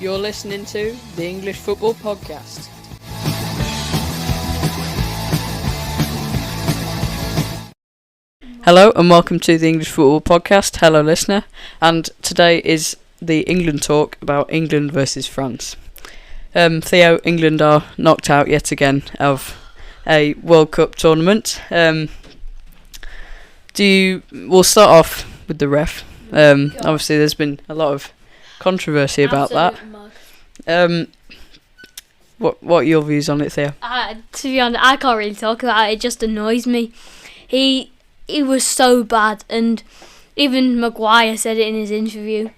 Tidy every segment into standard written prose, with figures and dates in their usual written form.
You're listening to the English Football Podcast. Hello and welcome to the English Football Podcast. Hello listener, and today is the England talk about England versus France. Theo, England are knocked out yet again of a World Cup tournament. We'll start off with the ref. Obviously there's been a lot of controversy about that. What are your views on it, Theo? To be honest, I can't really talk about it. It just annoys me. He was so bad, and even Maguire said it in his interview.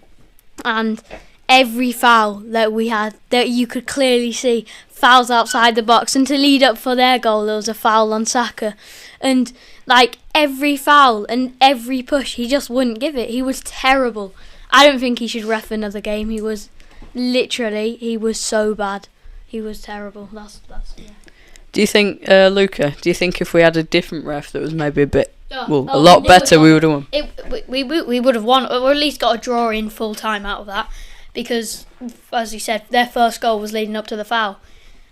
And every foul that we had, that you could clearly see, fouls outside the box, and to lead up for their goal, there was a foul on Saka, and like every foul and every push, he just wouldn't give it. He was terrible. I don't think he should ref another game. He was so bad. He was terrible. That's yeah. Do you think, Luca? Do you think if we had a different ref that was maybe a lot better, we would have won? We would have won, or at least got a draw in full time out of that, because, as you said, their first goal was leading up to the foul.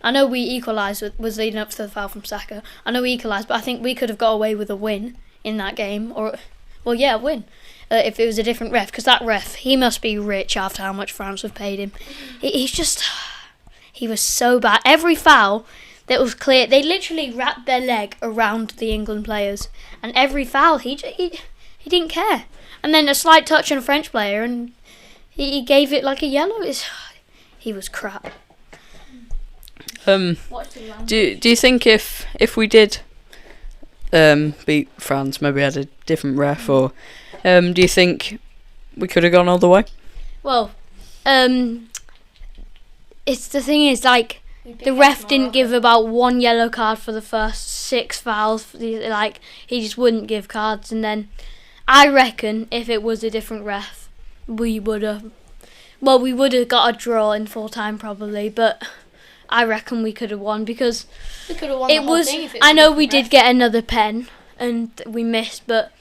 I know we equalised, was leading up to the foul from Saka. I know we equalised, but I think we could have got away with a win in that game, a win. If it was a different ref, because that ref, he must be rich after how much France have paid him. He was so bad. Every foul that was clear, they literally wrapped their leg around the England players, and every foul, he didn't care. And then a slight touch on a French player, and he gave it like a yellow. He was crap. Do you think if we did beat France, maybe had a different ref, or do you think we could have gone all the way? Well, it's the thing is, like, the ref didn't give about one yellow card for the first 6 fouls. Like, he just wouldn't give cards, and then I reckon if it was a different ref, we would have got a draw in full time probably, but I reckon we could have won, because we could have won the whole thing if it was I know we ref. did get another pen and we missed, but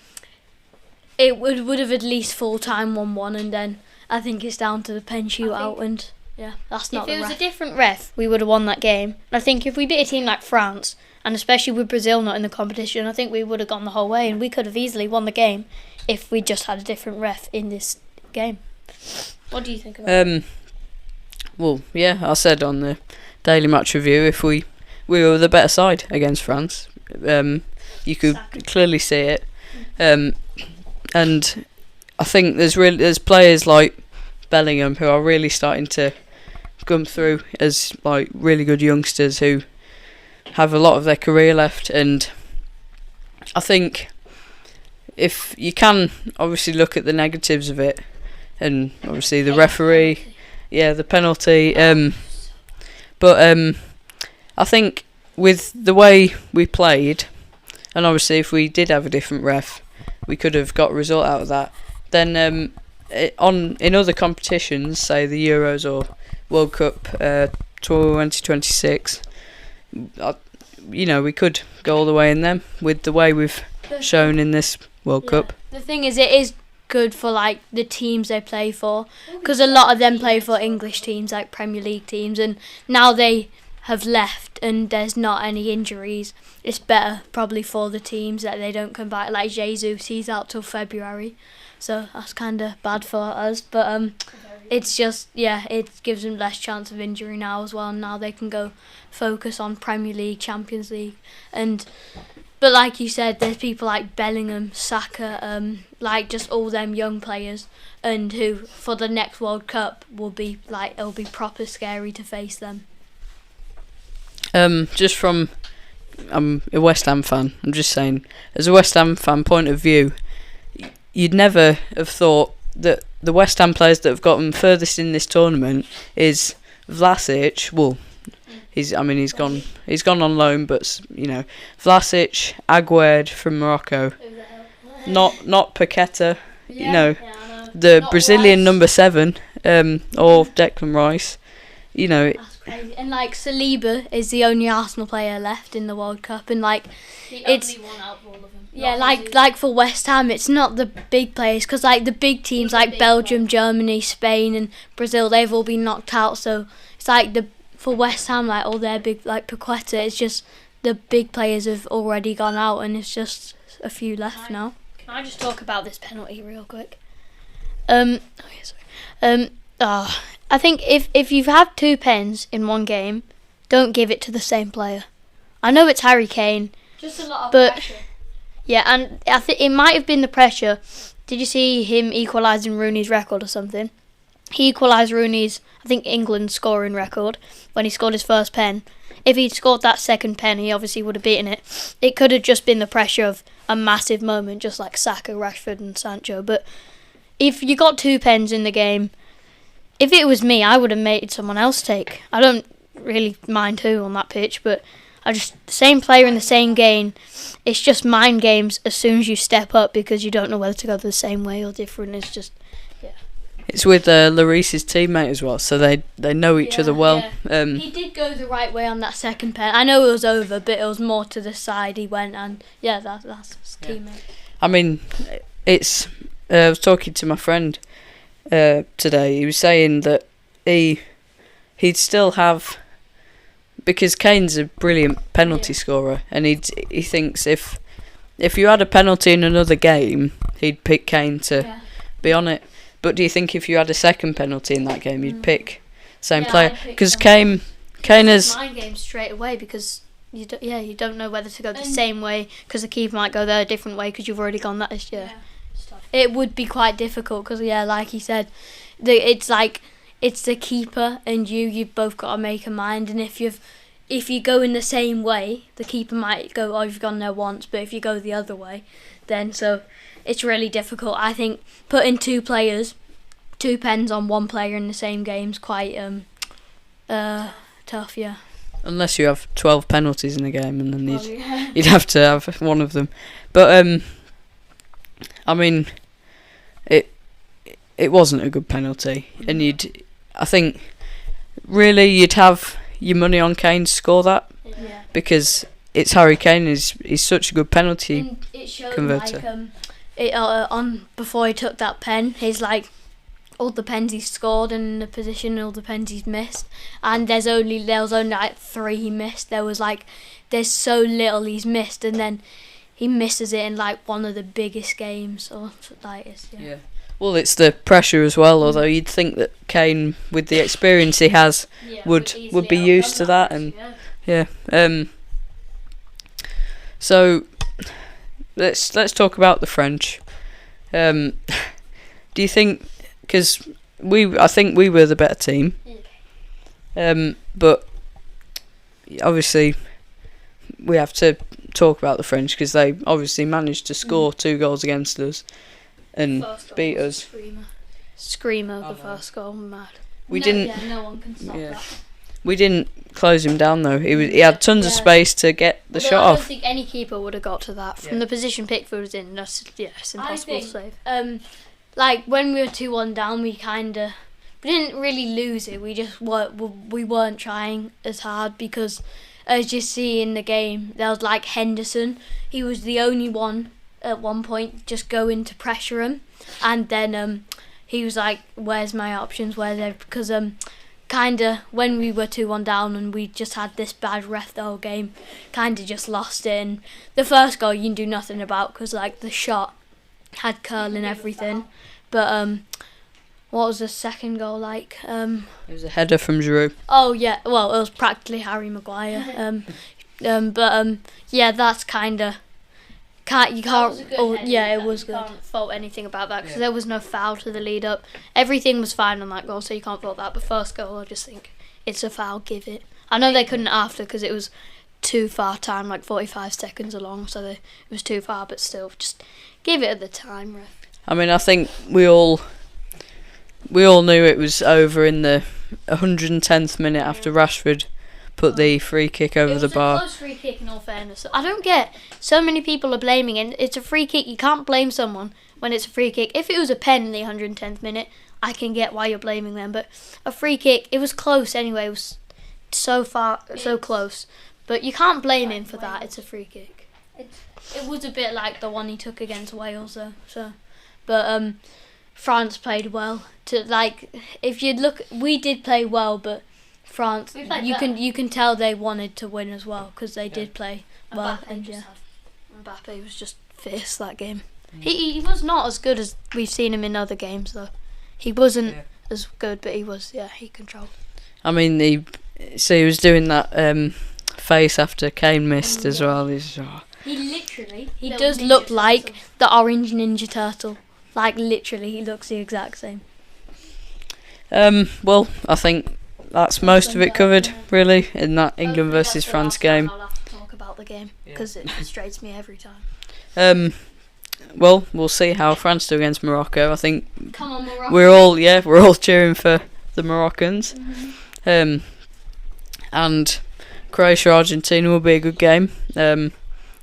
it would have at least full time 1-1, and then I think it's down to the pen shootout, and yeah, that's not the ref. If it was a different ref, we would have won that game. And I think if we beat a team like France, and especially with Brazil not in the competition, I think we would have gone the whole way, and we could have easily won the game if we just had a different ref in this game. What do you think about it? Well, yeah, I said on the Daily Match Review, if we were the better side against France, you could clearly see it, and I think there's players like Bellingham who are really starting to come through as like really good youngsters who have a lot of their career left, and I think if you can obviously look at the negatives of it, and obviously the referee, the penalty, but I think with the way we played, and obviously if we did have a different ref, we could have got a result out of that. Then in other competitions, say the Euros or World Cup 2026, we could go all the way in them with the way we've shown in this World Cup. The thing is, it is good for like the teams they play for, because a lot of them play for English teams, like Premier League teams, and now they have left and there's not any injuries. It's better probably for the teams that they don't come back. Like Jesus, he's out till February, so that's kind of bad for us, but it's just, it gives them less chance of injury now as well, and now they can go focus on Premier League, Champions League, but like you said, there's people like Bellingham, Saka, like just all them young players, and who for the next World Cup will be like, it'll be proper scary to face them. Just from I'm a West Ham fan, I'm just saying, as a West Ham fan point of view, you'd never have thought that the West Ham players that have gotten furthest in this tournament is Vlasic. Well, he's gone on loan, but Vlasic, Aguerd from Morocco, not Paqueta, the Brazilian number 7, or Declan Rice. And like Saliba is the only Arsenal player left in the World Cup, and like it's one out of all of them. yeah, like for West Ham, it's not the big players because like the big teams like Belgium, Germany, Spain, and Brazil, they've all been knocked out. So it's like for West Ham, like all their big like Paqueta, it's just the big players have already gone out, and it's just a few left now. Can I just talk about this penalty real quick? I think if you've had 2 pens in one game, don't give it to the same player. I know it's Harry Kane. Just a lot of But- pressure. Yeah, and I think it might have been the pressure. Did you see him equalising Rooney's record or something? He equalised Rooney's, I think, England scoring record when he scored his first pen. If he'd scored that second pen, he obviously would have beaten it. It could have just been the pressure of a massive moment, just like Saka, Rashford and Sancho. But if you got 2 pens in the game, if it was me, I would have made someone else take. I don't really mind who on that pitch, but the same player in the same game. It's just mind games as soon as you step up because you don't know whether to go the same way or different. It's just It's with Lloris's teammate as well, so they know each other well. He did go the right way on that second pen. I know it was over, but it was more to the side he went, and yeah, that's his teammate. I mean, it's. I was talking to my friend today. He was saying that he'd still have, because Kane's a brilliant penalty scorer, and he thinks if you had a penalty in another game, he'd pick Kane to be on it. But do you think if you had a second penalty in that game, you'd pick same player? Because Kane is mind games straight away because you don't know whether to go the same way because the keeper might go there a different way because you've already gone that. It would be quite difficult because like he said, it's the keeper and you've both got to make a mind, and if you go in the same way, the keeper might go, oh, you've gone there once, but if you go the other way, then so it's really difficult. I think putting 2 pens on one player in the same game's quite tough, yeah. unless you have 12 penalties in a game, and then you'd have to have one of them. But I mean, it wasn't a good penalty, and I think really you'd have your money on Kane to score that, because it's Harry Kane. He's such a good penalty And it showed converter. On before he took that pen, he's like all the pens he's scored and the position, all the pens he's missed, and there was only like 3 he missed. There's so little he's missed, and then he misses it in like one of the biggest games or like it's Yeah. Well, it's the pressure as well. Although you'd think that Kane, with the experience he has, would be used to that, and yeah. So let's talk about the French. Do you think? Because I think we were the better team. But obviously we have to talk about the French because they obviously managed to score 2 goals against us and beat us. Screamer, the first goal, mad. No one can stop that. We didn't close him down though. He had tons of space to get the shot I don't off. think any keeper would have got to that from the position Pickford was in. It's impossible to save. Like when we were 2-1 down, we didn't really lose it. We just weren't trying as hard because, as you see in the game, there was like Henderson. He was the only one at one point just going to pressure him, and then he was like, "Where's my options? Where's they?" Because kinda when we were 2-1 down and we just had this bad ref the whole game, kinda just lost it. And the first goal you can do nothing about because like the shot had curl and everything, but what was the second goal like? It was a header from Giroud. Oh yeah, well it was practically Harry Maguire. Yeah, that's kinda you can't. It was good. You can't fault anything about that because there was no foul to the lead up. Everything was fine on that goal, so you can't fault that. But first goal, I just think it's a foul. Give it. I know they couldn't after because it was too far time, like 45 seconds along, so it was too far. But still, just give it at the time, ref. I mean, I think we all knew it was over in the 110th minute after Rashford put the free kick over the bar. It was a close free kick, in all fairness. I don't get so many people are blaming it. It's a free kick. You can't blame someone when it's a free kick. If it was a pen in the 110th minute, I can get why you're blaming them. But a free kick, it was close anyway. so close. But you can't blame him for that. It's a free kick. It was a bit like the one he took against Wales, though. But France played well. If you look, we did play well, but France, you can tell they wanted to win as well because they did play well. Mbappe was just fierce that game. He was not as good as we've seen him in other games, though. He wasn't as good, but he was. Yeah, he controlled. I mean, he was doing that face after Kane missed as well. He does look like the Orange Ninja Turtle. Like literally, he looks the exact same. Well, I think that's most of it covered, really, in that England versus France game. I'll have to talk about the game because it frustrates me every time. Well, we'll see how France do against Morocco. I think Come on, Morocco. we're all cheering for the Moroccans. And Croatia Argentina will be a good game.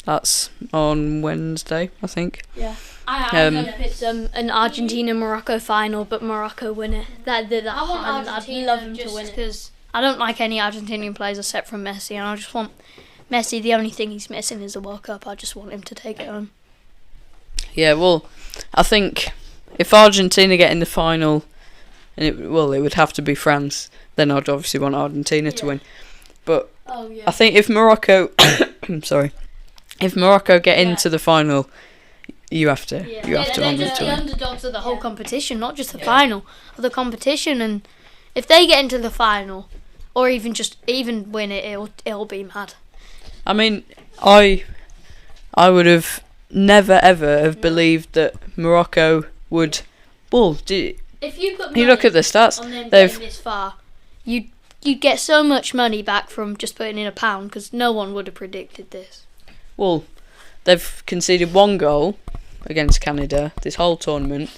That's on Wednesday, I think. Yeah. I hope it's an Argentina-Morocco final, but Morocco win it. I'd love them to win it because I don't like any Argentinian players except from Messi, and I just want Messi. The only thing he's missing is the World Cup. I just want him to take it home. Yeah, well, I think if Argentina get in the final, and it would have to be France, then I'd obviously want Argentina to win. But I think if Morocco, if Morocco get into the final, you have to want them to win. They're just the underdogs of the whole competition, not just the final of the competition. And if they get into the final, or even win it, it'll be mad. I mean, I would have never ever have believed that Morocco would. Well, if you put you look at the stats, on them getting this far, you'd get so much money back from just putting in £1 because no one would have predicted this. Well, they've conceded 1 goal against Canada this whole tournament,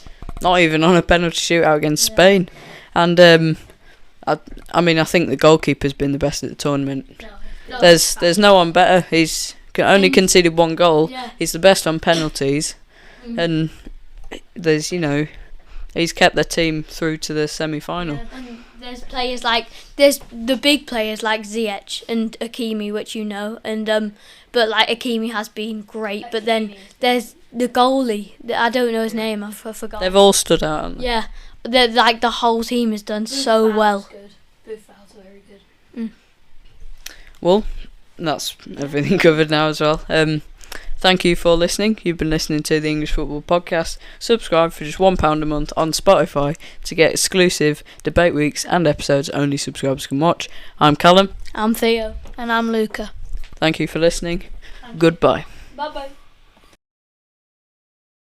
not even on a penalty shootout against Spain, and I mean I think the goalkeeper's been the best at the tournament. There's no one better. He's only conceded 1 goal. He's the best on penalties, and there's he's kept their team through to the semi-final. And there's players there's the big players like Ziyech and Hakimi, which and but Hakimi has been great. But then there's the goalie. I don't know his name. I forgot. They've all stood out. Haven't they? Yeah, the whole team has done so well. Bufal's very good. Well, that's everything covered now as well. Thank you for listening. You've been listening to the English Football Podcast. Subscribe for just £1 a month on Spotify to get exclusive debate weeks and episodes only subscribers can watch. I'm Callum. I'm Theo. And I'm Luca. Thank you for listeing. Goodbye. Bye-bye.